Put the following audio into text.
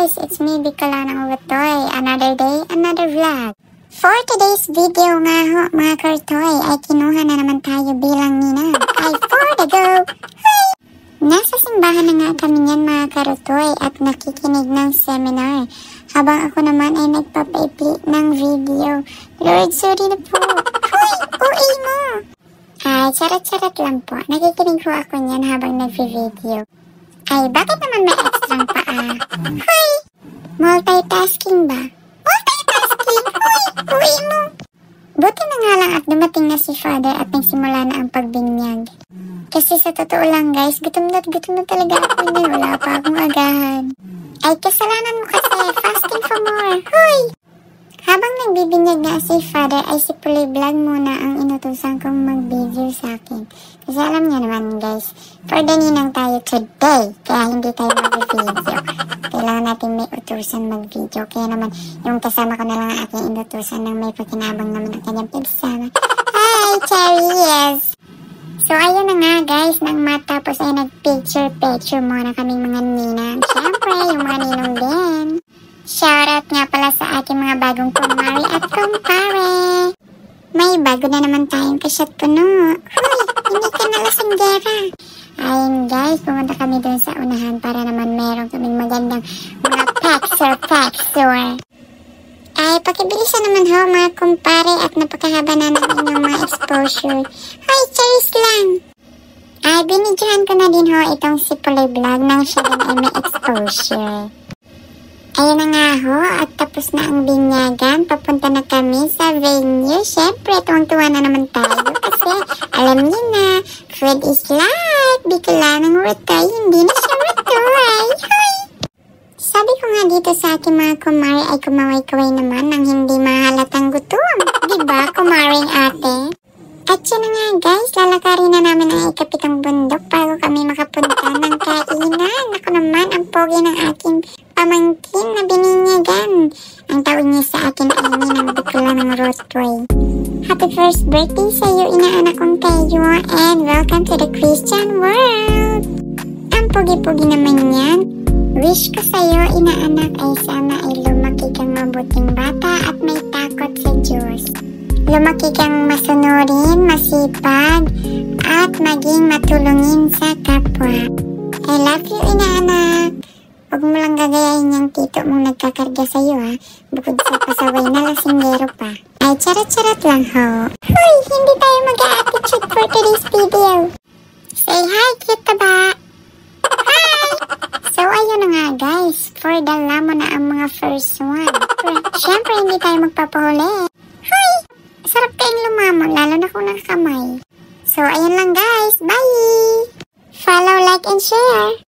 guys, it's me, Bicolanang Utoy. Another day, another vlog. For today's video nga ho, mga kartoy, ay kinuha na naman tayo bilang ninang. Ay for the go! Hi! Nasa simbahan na nga kami niyan mga kartoy at nakikinig ng seminar. Habang ako naman ay nagpapaipli ng video. Lord, sorry na po. Hoy! Uwi mo! Ay, charot-charot lang po. Nakikinig ho ako niyan habang nag-video. Ay, bakit naman may extra paa? Hoy! Multitasking ba? Multitasking? Hoy! Uwi mo! Buti na nga lang at dumating na si Father at nagsimula na ang pagbinyag. Kasi sa totoo lang guys, gutom na talaga ako na wala pa akong agahan. Ay, kasalanan mo kasi, fasting for more. Hoy! Habang nagbibinyag nga si Father ay si Puloy Vlog muna ang inutusan kong mag-video sa akin. Kasi alam niya naman guys, for the ninang tayo today, kaya hindi tayo mag-video. Kailangan natin may utusan mag-video. Kaya naman, yung kasama ko na lang ang aking inutusan ng may pakinabang naman ang kanyang pigsama. Hi, Cherries! So, ayun na nga guys, nang matapos ay nag-picture muna kaming mga ninang. Siyempre, yung mga ninong din. Shoutout nga pala sa ating mga bagong kumari at kumpare. May bago na naman tayong kasyat puno. Hoy, hindi ka nalasinggera. Ayun guys, pumunta kami dun sa unahan para naman meron kaming magandang mga paxor. Ay, pakibilisan naman ho mga kumpare at napakahaba na namin ng mga exposure. Hoy, cheers lang! Ay, binidyohan ko na din ho itong si Puloy Vlog nang siya din ay may exposure. Ayun na nga ho, at tapos na ang binyagan. Papunta na kami sa venue. Siyempre, tuwang-tuwa na naman tayo kasi alam niyo na, food is life. Bicolanang Utoy, hindi na siya Utoy. Hoy! Sabi ko nga dito sa aking mga kumari ay kumaway-kaway naman nang hindi mahalatang gutom. Diba, kumaring ate? At yun na nga guys, lalakarin na namin ang ikapitang bundok bago kami makapunta ng kainan. Ako naman ang pogi ng aking pamangkin na bininyagan. Ang tawag niya sa akin ay Ninang Bicolanang Utoy. Happy first birthday sa iyo, inaanak kong Teyo, and welcome to the Christian world. Ang pogi-pogi naman yan. Wish ko sa iyo, inaanak, ay sana ay lumaki kang mabuting bata at may takot sa Diyos. Lumaki kang masunurin, masipag, at maging matulungin sa kapwa. I love you, inaanak. Huwag mo lang gagayahin yung tito mong nagkakarga sa'yo ha. Bukod sa pasaway na lasinggero pa. Ay, charot-charot lang ho. Hoy, hindi tayo mag-a-attitude for today's video. Say hi, kita ba? Hi! So, ayun na nga guys. For the lamon na ang mga first one. Siyempre, hindi tayo magpapahuli. Hoy! Sarap kayong lumamon, lalo na kung nakakamay. So, ayun lang guys. Bye! Follow, like, and share.